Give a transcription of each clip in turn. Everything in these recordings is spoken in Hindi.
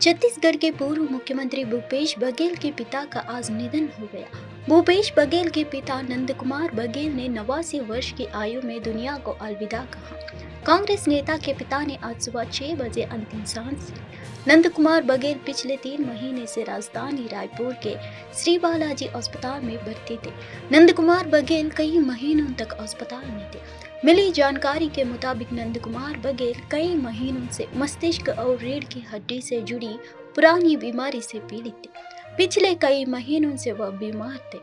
छत्तीसगढ़ के पूर्व मुख्यमंत्री भूपेश बघेल के पिता का आज निधन हो गया। भूपेश बघेल के पिता नंद कुमार बघेल ने 89 वर्ष की आयु में दुनिया को अलविदा कहा। कांग्रेस नेता के पिता ने आज सुबह 6 बजे अंतिम सांस ली। नंद कुमार बघेल पिछले 3 महीने से राजधानी रायपुर के श्री बालाजी अस्पताल में भर्ती थे। नंद कुमार बघेल कई महीनों तक अस्पताल में थे। मिली जानकारी के मुताबिक नंद कुमार बघेल कई महीनों से मस्तिष्क और रीढ़ की हड्डी से जुड़ी पुरानी बीमारी से पीड़ित थे। पिछले कई महीनों से वह बीमार थे।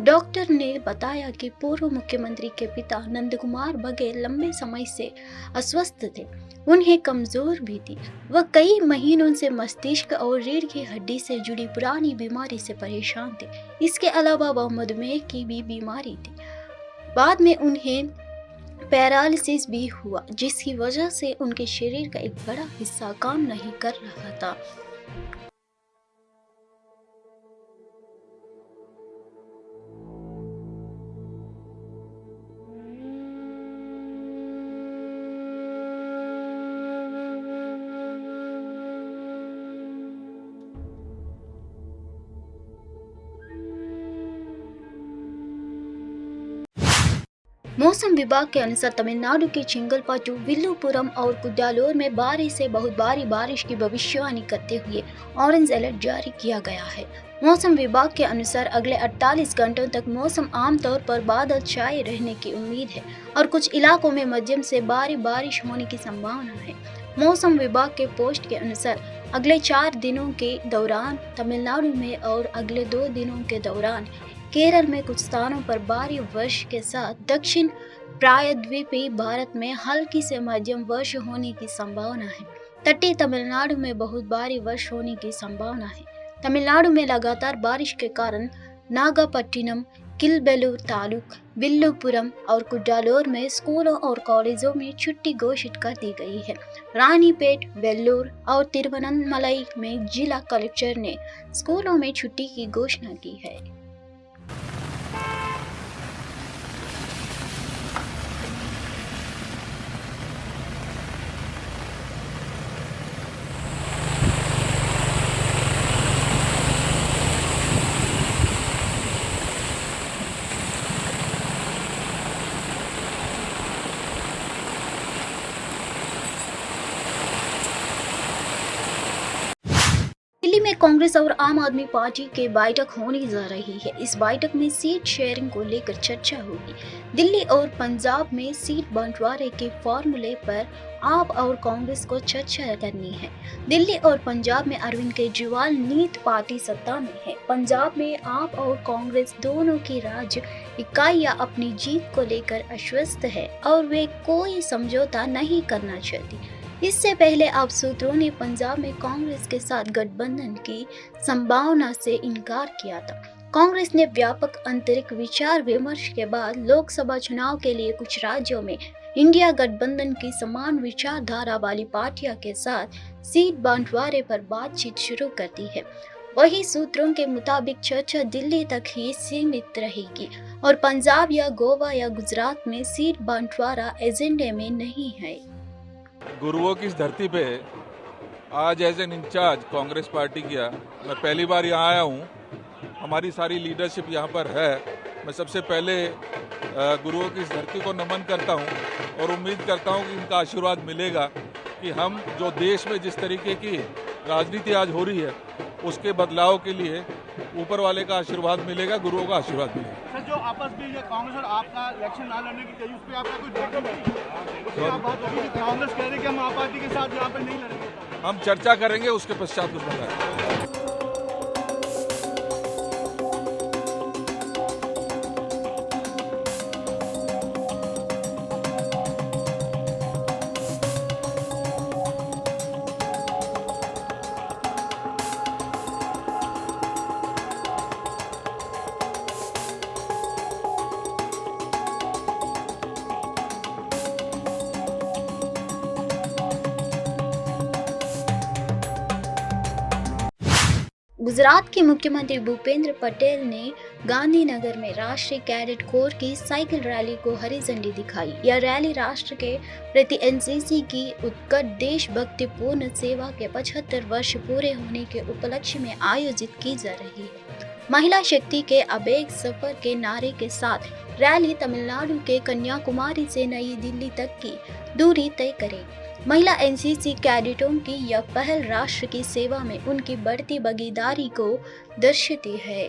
डॉक्टर ने बताया कि पूर्व मुख्यमंत्री के पिता नंद कुमार बघेल लंबे समय से अस्वस्थ थे। उन्हें कमजोर भी थी। वह कई महीनों से मस्तिष्क और रीढ़ की हड्डी से जुड़ी पुरानी बीमारी से परेशान थे। इसके अलावा वह मधुमेह की भी बीमारी थी। बाद में उन्हें पैरालिसिस भी हुआ, जिसकी वजह से उनके शरीर का एक बड़ा हिस्सा काम नहीं कर रहा था। मौसम विभाग के अनुसार तमिलनाडु के चिंगलपट्टू, विल्लुपुरम और कुड्डालोर में बारिश से बहुत भारी बारिश की भविष्यवाणी करते हुए ऑरेंज अलर्ट जारी किया गया है। मौसम विभाग के अनुसार अगले 48 घंटों तक मौसम आमतौर पर बादल छाए रहने की उम्मीद है और कुछ इलाकों में मध्यम से भारी बारिश होने की संभावना है। मौसम विभाग के पोस्ट के अनुसार अगले 4 दिनों के दौरान तमिलनाडु में और अगले 2 दिनों के दौरान केरल में कुछ स्थानों पर भारी वर्षा के साथ दक्षिण प्रायद्वीपीय भारत में हल्की से मध्यम वर्षा होने की संभावना है। तटीय तमिलनाडु में बहुत भारी वर्षा होने की संभावना है। तमिलनाडु में लगातार बारिश के कारण नागपट्टिनम, किलबेलूर तालुक, विल्लुपुरम और कुड्डालोर में स्कूलों और कॉलेजों में छुट्टी घोषित कर दी गई है। रानीपेट, वेल्लोर और तिरुवन्नमलई में जिला कलेक्टर ने स्कूलों में छुट्टी की घोषणा की है। दिल्ली में कांग्रेस और आम आदमी पार्टी की बैठक होने जा रही है। इस बैठक में सीट शेयरिंग को लेकर चर्चा होगी। दिल्ली और पंजाब में सीट बंटवारे के फॉर्मूले पर आप और कांग्रेस को चर्चा करनी है। दिल्ली और पंजाब में अरविंद केजरीवाल नीत पार्टी सत्ता में है। पंजाब में आप और कांग्रेस दोनों की राज्य इकाइयां अपनी जीत को लेकर आश्वस्त है और वे कोई समझौता नहीं करना चाहती। इससे पहले अब सूत्रों ने पंजाब में कांग्रेस के साथ गठबंधन की संभावना से इनकार किया था। कांग्रेस ने व्यापक आंतरिक विचार विमर्श के बाद लोकसभा चुनाव के लिए कुछ राज्यों में इंडिया गठबंधन की समान विचारधारा वाली पार्टियों के साथ सीट बंटवारे पर बातचीत शुरू कर दी है। वही सूत्रों के मुताबिक चर्चा दिल्ली तक ही सीमित रहेगी और पंजाब या गोवा या गुजरात में सीट बंटवारा एजेंडे में नहीं है। गुरुओं की इस धरती पे आज as an incharge Congress party किया मैं पहली बार यहाँ आया हूँ। हमारी सारी लीडरशिप यहाँ पर है। मैं सबसे पहले गुरुओं की इस धरती को नमन करता हूँ और उम्मीद करता हूँ कि इनका आशीर्वाद मिलेगा कि हम जो देश में जिस तरीके की राजनीति आज हो रही है उसके बदलाव के लिए ऊपर वाले का आशीर्वाद मिलेगा, गुरुओं का आशीर्वाद मिलेगा। सर, जो आपस में ये कांग्रेस और आपका इलेक्शन ना लड़ने की कही उस पर आपका कोई डर नहीं? आप बात होगी कि कांग्रेस कह रही कि हम आप पार्टी के साथ यहाँ पे नहीं लड़ेंगे। हम चर्चा करेंगे, उसके पश्चात कुछ बताएंगे। गुजरात के मुख्यमंत्री भूपेंद्र पटेल ने गांधीनगर में राष्ट्रीय कैडेट कोर की साइकिल रैली को हरी झंडी दिखाई। यह रैली राष्ट्र के प्रति एनसीसी की उत्कट देशभक्तिपूर्ण सेवा के 75 वर्ष पूरे होने के उपलक्ष्य में आयोजित की जा रही है। महिला शक्ति के अभेद सफर के नारे के साथ रैली तमिलनाडु के कन्याकुमारी से नई दिल्ली तक की दूरी तय करेगी। महिला एनसीसी कैडेटों की यह पहल राष्ट्र की सेवा में उनकी बढ़ती भागीदारी को दर्शाती है।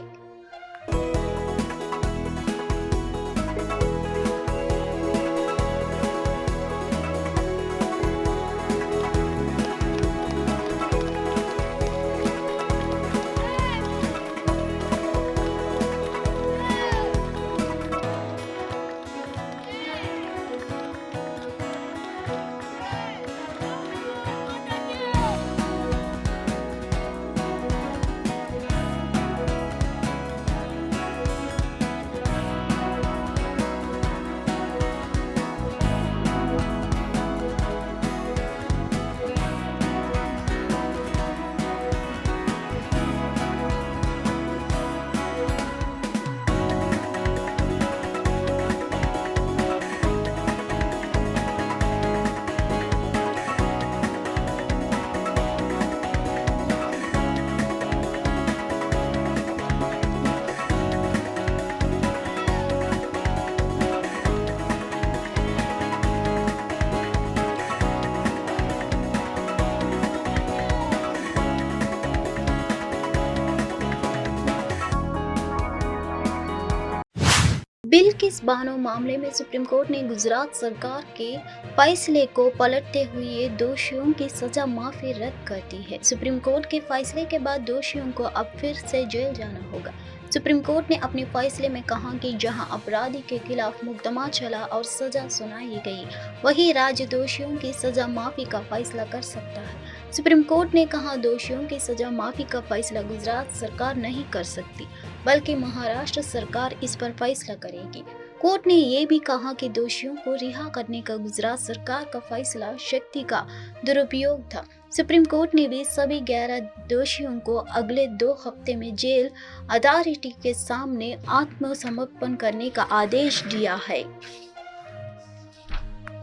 बिल्किस बानो मामले में सुप्रीम कोर्ट ने गुजरात सरकार के फैसले को पलटते हुए दोषियों की सजा माफी रद्द कर दी है। सुप्रीम कोर्ट के फैसले के बाद दोषियों को अब फिर से जेल जाना होगा। सुप्रीम कोर्ट ने अपने फैसले में कहा कि जहां अपराधी के खिलाफ मुकदमा चला और सजा सुनाई गई, वही राज्य दोषियों की सजा माफी का फैसला कर सकता है। सुप्रीम कोर्ट ने कहा, दोषियों की सजा माफी का फैसला गुजरात सरकार नहीं कर सकती, बल्कि महाराष्ट्र सरकार इस पर फैसला करेगी। कोर्ट ने ये भी कहा कि दोषियों को रिहा करने का गुजरात सरकार का फैसला शक्ति का दुरुपयोग था। सुप्रीम कोर्ट ने भी सभी 11 दोषियों को अगले 2 हफ्ते में जेल अथॉरिटी के सामने आत्मसमर्पण करने का आदेश दिया है।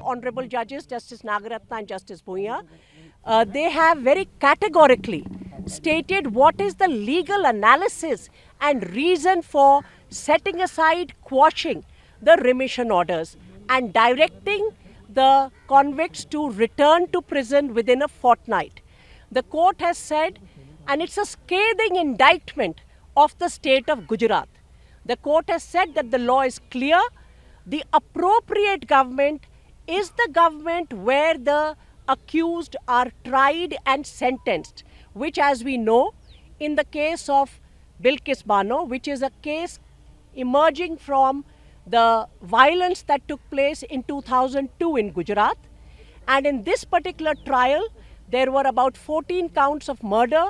Honorable judges Justice Nagaratna and Justice Bhuiya, they have very categorically stated what is the legal analysis and reason for setting aside, quashing the remission orders and directing the convicts to return to prison within a fortnight. The court has said, and it's a scathing indictment of the state of Gujarat. The court has said that the law is clear. The appropriate government is the government where the accused are tried and sentenced, which, as we know, in the case of Bilkis Bano, which is a case emerging from the violence that took place in 2002 in Gujarat. And in this particular trial, there were about 14 counts of murder,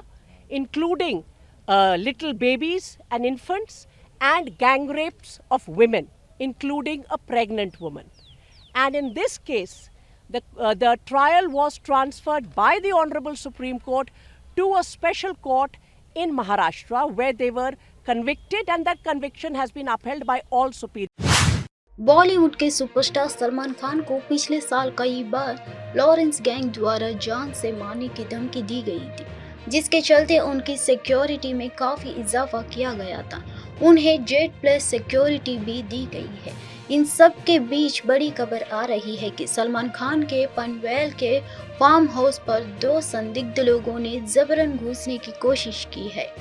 including little babies and infants, and gang rapes of women, including a pregnant woman. And in this case, the trial was transferred by the Honorable Supreme Court to a special court in Maharashtra, where they were convicted, and that conviction has been upheld by all superior. Bollywood के सुपरस्टार सलमान खान को पिछले साल कई बार लॉरेंस गैंग द्वारा जान से मारने की धमकी दी गई थी, जिसके चलते उनकी सिक्योरिटी में काफी इजाफा किया गया था। उन्हें जेड प्लस सिक्योरिटी भी दी गई है। इन सब के बीच बड़ी खबर आ रही है कि सलमान खान के पनवेल के फार्म हाउस पर 2 संदिग्ध लोगों ने जबरन घुसने की कोशिश की है।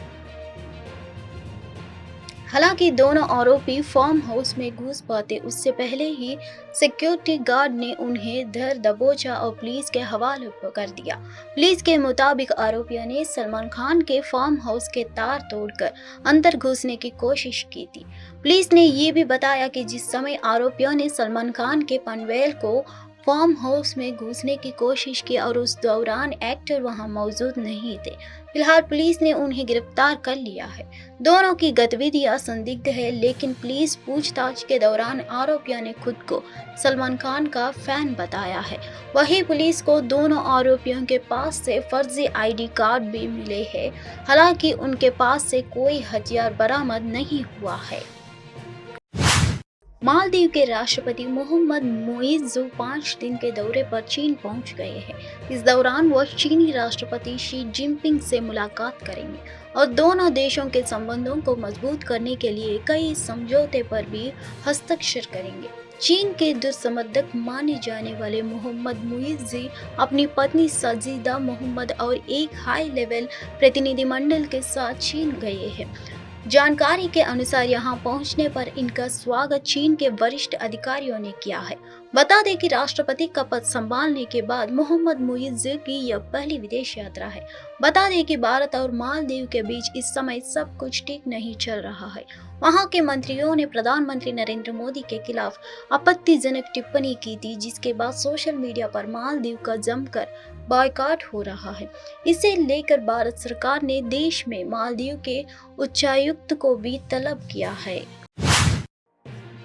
हालांकि दोनों आरोपी फार्म हाउस में घुस पाते उससे पहले ही सिक्योरिटी गार्ड ने उन्हें धर दबोचा और पुलिस के हवाले कर दिया। पुलिस के मुताबिक आरोपियों ने सलमान खान के फार्म हाउस के तार तोड़कर अंदर घुसने की कोशिश की थी। पुलिस ने ये भी बताया कि जिस समय आरोपियों ने सलमान खान के पनवेल को फार्म हाउस में घुसने की कोशिश की और उस दौरान एक्टर वहां मौजूद नहीं थे। फिलहाल पुलिस ने उन्हें गिरफ्तार कर लिया है। दोनों की गतिविधियां संदिग्ध है, लेकिन पुलिस पूछताछ के दौरान आरोपियों ने खुद को सलमान खान का फैन बताया है। वहीं पुलिस को दोनों आरोपियों के पास से फर्जी आईडी कार्ड भी मिले हैं। हालांकि उनके पास से कोई हथियार बरामद नहीं हुआ है। मालदीव के राष्ट्रपति मोहम्मद मुइज़्ज़ 5 दिन के दौरे पर चीन पहुंच गए हैं। इस दौरान वह चीनी राष्ट्रपति शी जिनपिंग से मुलाकात करेंगे और दोनों देशों के संबंधों को मजबूत करने के लिए कई समझौते पर भी हस्ताक्षर करेंगे। चीन के दुर्संबंधक माने जाने वाले मोहम्मद मुइज़्ज़ अपनी पत्नी सजीदा मोहम्मद और एक हाई लेवल प्रतिनिधिमंडल के साथ चीन गए हैं। जानकारी के अनुसार यहां पहुंचने पर इनका स्वागत चीन के वरिष्ठ अधिकारियों ने किया है। बता दें कि राष्ट्रपति का पद संभालने के बाद मोहम्मद मुइज़्ज़ की यह पहली विदेश यात्रा है। बता दें कि भारत और मालदीव के बीच इस समय सब कुछ ठीक नहीं चल रहा है। वहां के मंत्रियों ने प्रधानमंत्री नरेंद्र मोदी के खिलाफ आपत्तिजनक टिप्पणी की थी, जिसके बाद सोशल मीडिया पर मालदीव का जमकर बॉयकॉट हो रहा है। इसे लेकर भारत सरकार ने देश में मालदीव के उच्चायुक्त को भी तलब किया है।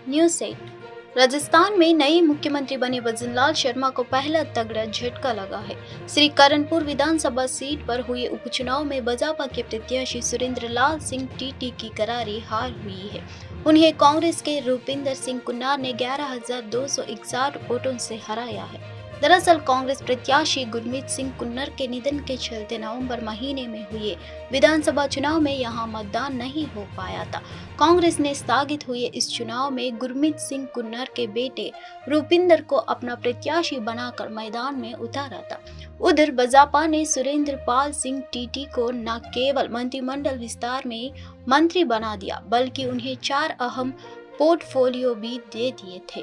न्यूज़ 8। राजस्थान में नए मुख्यमंत्री बने भजनलाल शर्मा को पहला तगड़ा झटका लगा है। श्री करणपुर विधानसभा सीट पर हुए उपचुनाव में भाजपा के प्रत्याशी सुरेंद्र लाल सिंह टीटी की करारी हार हुई है। उन्हें कांग्रेस के रूपिंदर सिंह कुन्नार ने 11,261 वोटों से हराया है। दरअसल कांग्रेस प्रत्याशी गुरमीत सिंह कुन्नर के निधन के चलते नवंबर महीने में हुए विधानसभा चुनाव में यहां मतदान नहीं हो पाया था। कांग्रेस ने स्थगित हुए इस चुनाव में गुरमीत सिंह कुन्नर के बेटे रूपिंदर को अपना प्रत्याशी बनाकर मैदान में उतारा था। उधर भाजपा ने सुरेंद्र पाल सिंह टीटी को न केवल मंत्रिमंडल विस्तार में मंत्री बना दिया, बल्कि उन्हें 4 अहम पोर्टफोलियो भी दे दिए थे।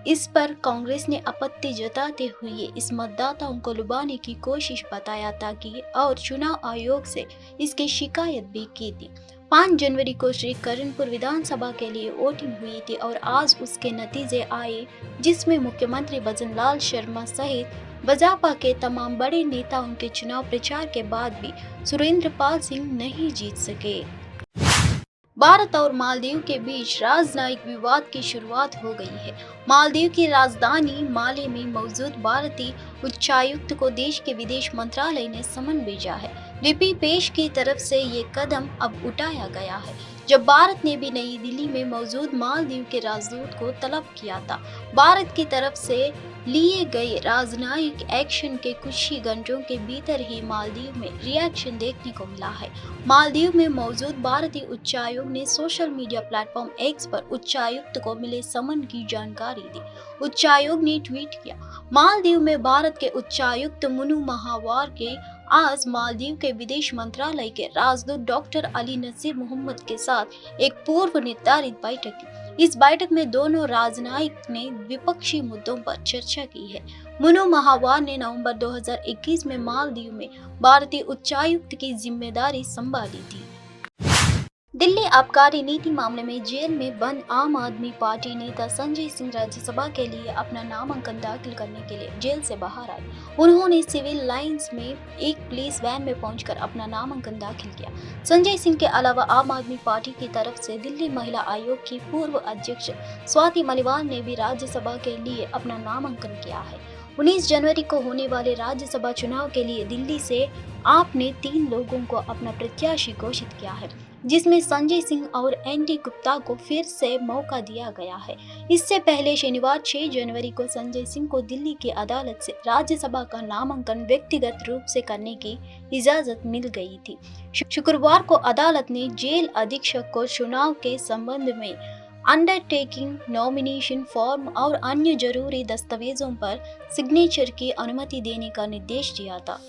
इस पर कांग्रेस ने आपत्ति जताते हुए इस मतदाताओं को लुभाने की कोशिश बताया था और चुनाव आयोग से इसकी शिकायत भी की थी। 5 जनवरी को श्री करणपुर विधानसभा के लिए वोटिंग हुई थी और आज उसके नतीजे आए, जिसमें मुख्यमंत्री भजनलाल शर्मा सहित भाजपा के तमाम बड़े नेताओं के चुनाव प्रचार के बाद भी सुरेंद्र पाल सिंह नहीं जीत सके। भारत और मालदीव के बीच राजनयिक विवाद की शुरुआत हो गई है। मालदीव की राजधानी माले में मौजूद भारतीय उच्चायुक्त को देश के विदेश मंत्रालय ने समन भेजा है। लिपि पेश की तरफ से ये कदम अब उठाया गया है, जब भारत ने भी नई दिल्ली में मौजूद मालदीव के राजदूत को तलब किया था। भारत की तरफ से लिए गए राजनयिक एक्शन के कुछ ही घंटों के भीतर ही मालदीव में रिएक्शन देखने को मिला है। मालदीव में मौजूद भारतीय उच्चायोग ने सोशल मीडिया प्लेटफॉर्म एक्स पर उच्चायुक्त को मिले समन की जानकारी दी। उच्चायोग ने ट्वीट किया, मालदीव में भारत के उच्चायुक्त मुनु महावार के आज मालदीव के विदेश मंत्रालय के राजदूत डॉक्टर अली नसीर मोहम्मद के साथ एक पूर्व निर्धारित बैठक की। इस बैठक में दोनों राजनयिक ने द्विपक्षीय मुद्दों पर चर्चा की है। मुनु महावार ने नवंबर 2021 में मालदीव में भारतीय उच्चायुक्त की जिम्मेदारी संभाली थी। दिल्ली आबकारी नीति मामले में जेल में बंद आम आदमी पार्टी नेता संजय सिंह राज्यसभा के लिए अपना नामांकन दाखिल करने के लिए जेल से बाहर आए। उन्होंने सिविल लाइंस में एक पुलिस वैन में पहुंचकर अपना नामांकन दाखिल किया। संजय सिंह के अलावा आम आदमी पार्टी की तरफ से दिल्ली महिला आयोग की पूर्व अध्यक्ष स्वाति मलिवाल ने भी राज्यसभा के लिए अपना नामांकन किया है। 19 जनवरी को होने वाले राज्यसभा चुनाव के लिए दिल्ली से आप ने 3 लोगों को अपना प्रत्याशी घोषित किया है, जिसमें संजय सिंह और एनडी गुप्ता को फिर से मौका दिया गया है। इससे पहले शनिवार 6 जनवरी को संजय सिंह को दिल्ली की अदालत से राज्यसभा का नामांकन व्यक्तिगत रूप से करने की इजाजत मिल गई थी। शुक्रवार को अदालत ने जेल अधीक्षक को चुनाव के संबंध में अंडरटेकिंग, नॉमिनेशन फॉर्म और अन्य जरूरी दस्तावेजों पर सिग्नेचर की अनुमति देने का निर्देश दिया था।